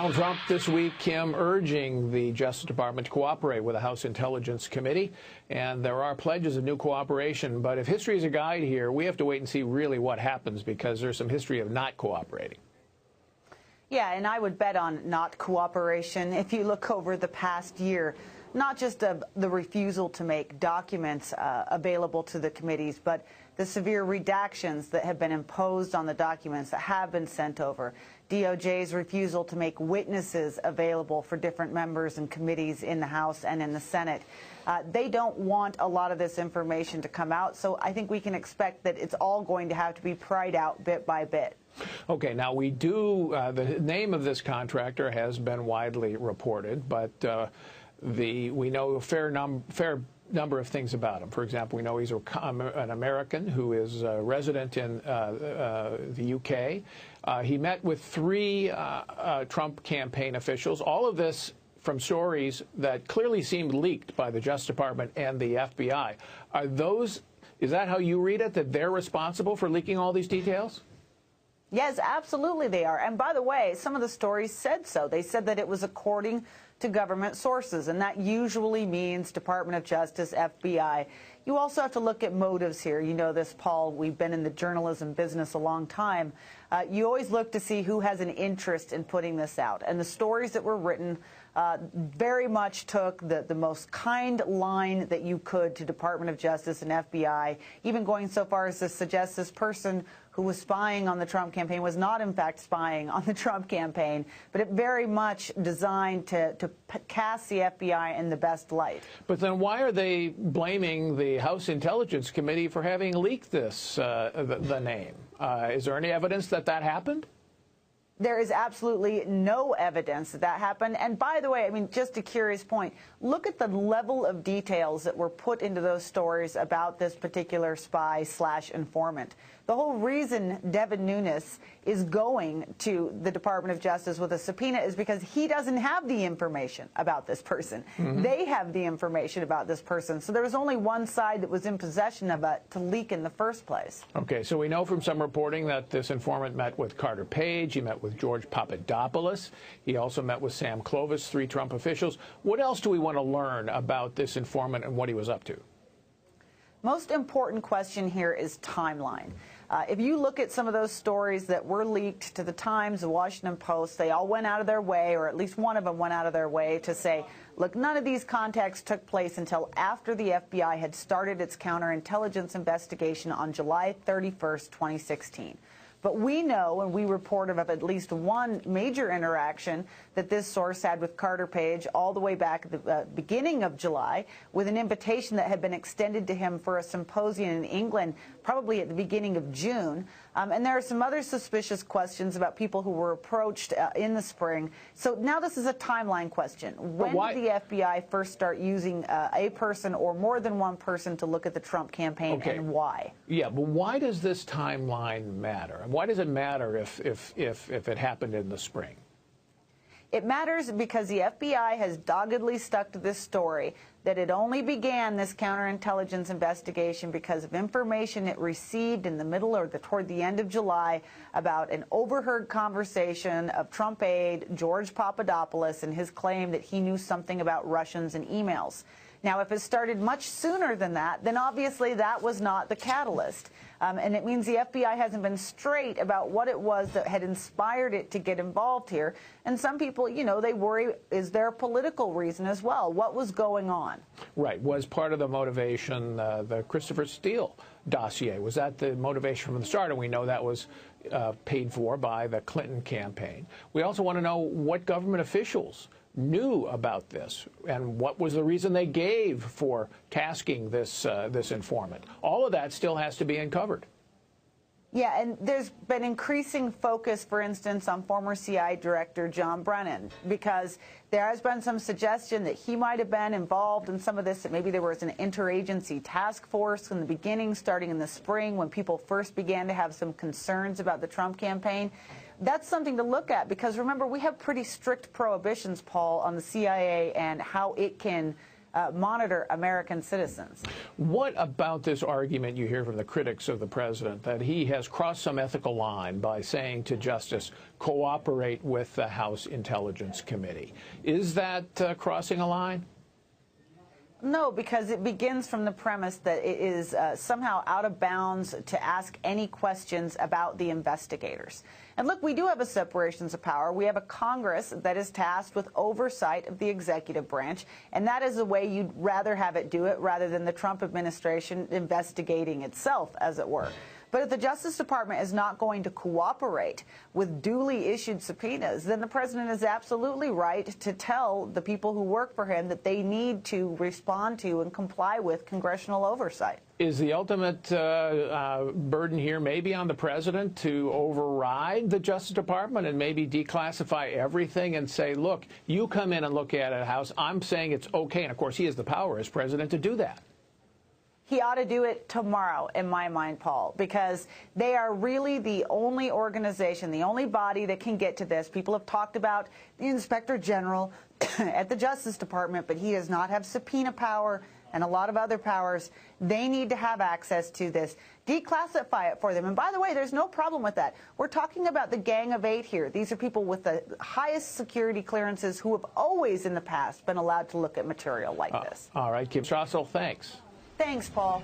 Donald Trump this week, Kim, urging the Justice Department to cooperate with the House Intelligence Committee. And there are pledges of new cooperation. But if history is a guide here, we have to wait and see really what happens, because there's some history of not cooperating. Yeah, and I would bet on not cooperation. If you look over the past year, not just of the refusal to make documents available to the committees, but the severe redactions that have been imposed on the documents that have been sent over, DOJ's refusal to make witnesses available for different members and committees in the House and in the Senate. They don't want a lot of this information to come out, so I think we can expect that it's all going to have to be pried out bit by bit. Okay, now we do, the name of this contractor has been widely reported, but we know a fair number of things about him. For example, we know he's an American who is a resident in the UK. He met with 3 Trump campaign officials. All of this from stories that clearly seemed leaked by the Justice Department and the FBI. Is that how you read it, that they're responsible for leaking all these details? Yes, absolutely they are. And by the way, some of the stories said so. They said that it was according to government sources, and that usually means Department of Justice, FBI. You also have to look at motives here. You know this, Paul. We've been in the journalism business a long time. You always look to see who has an interest in putting this out. And the stories that were written very much took the most kind line that you could to Department of Justice and FBI, even going so far as to suggest this person who was spying on the Trump campaign was not, in fact, spying on the Trump campaign, but it very much designed to cast the FBI in the best light. But then why are they blaming the House Intelligence Committee for having leaked this, the name? Is there any evidence that that happened? There is absolutely no evidence that that happened. And by the way, I mean, just a curious point, look at the level of details that were put into those stories about this particular spy/informant. The whole reason Devin Nunes is going to the Department of Justice with a subpoena is because he doesn't have the information about this person. Mm-hmm. They have the information about this person. So there was only one side that was in possession of it to leak in the first place. Okay, so we know from some reporting that this informant met with Carter Page. He met with George Papadopoulos. He also met with Sam Clovis, 3 Trump officials. What else do we want to learn about this informant and what he was up to? Most important question here is timeline. If you look at some of those stories that were leaked to the Times, the Washington Post, they all went out of their way, or at least one of them went out of their way to say, look, none of these contacts took place until after the FBI had started its counterintelligence investigation on July 31st, 2016. But we know, and we report of at least one major interaction that this source had with Carter Page all the way back at the beginning of July, with an invitation that had been extended to him for a symposium in England, probably at the beginning of June. And there are some other suspicious questions about people who were approached in the spring. So now this is a timeline question. When did the FBI first start using a person or more than one person to look at the Trump campaign, and why? Yeah, but why does this timeline matter? Why does it matter if it happened in the spring? It matters because the FBI has doggedly stuck to this story, that it only began this counterintelligence investigation because of information it received in the middle or toward the end of July about an overheard conversation of Trump aide George Papadopoulos and his claim that he knew something about Russians and emails. Now, if it started much sooner than that, then obviously that was not the catalyst. And it means the FBI hasn't been straight about what it was that had inspired it to get involved here. And some people, you know, they worry, is there a political reason as well? What was going on? Right. Was part of the motivation the Christopher Steele dossier? Was that the motivation from the start? And we know that was paid for by the Clinton campaign. We also want to know what government officials knew about this and what was the reason they gave for tasking this informant. All of that still has to be uncovered. Yeah, and there's been increasing focus, for instance, on former CIA Director John Brennan, because there has been some suggestion that he might have been involved in some of this, that maybe there was an interagency task force in the beginning, starting in the spring, when people first began to have some concerns about the Trump campaign. That's something to look at, because remember, we have pretty strict prohibitions, Paul, on the CIA and how it can monitor American citizens. What about this argument you hear from the critics of the president that he has crossed some ethical line by saying to Justice, cooperate with the House Intelligence Committee? Is that crossing a line? No, because it begins from the premise that it is somehow out of bounds to ask any questions about the investigators. And look, we do have a separations of power. We have a Congress that is tasked with oversight of the executive branch, and that is the way you'd rather have it do it rather than the Trump administration investigating itself, as it were. But if the Justice Department is not going to cooperate with duly issued subpoenas, then the president is absolutely right to tell the people who work for him that they need to respond to and comply with congressional oversight. Is the ultimate burden here maybe on the president to override the Justice Department and maybe declassify everything and say, look, you come in and look at it, House, I'm saying it's okay. And, of course, he has the power as president to do that. He ought to do it tomorrow, in my mind, Paul, because they are really the only organization, the only body that can get to this. People have talked about the Inspector General at the Justice Department, but he does not have subpoena power and a lot of other powers. They need to have access to this. Declassify it for them. And by the way, there's no problem with that. We're talking about the Gang of Eight here. These are people with the highest security clearances who have always in the past been allowed to look at material like this. All right, Kim Strassel, thanks. Thanks, Paul.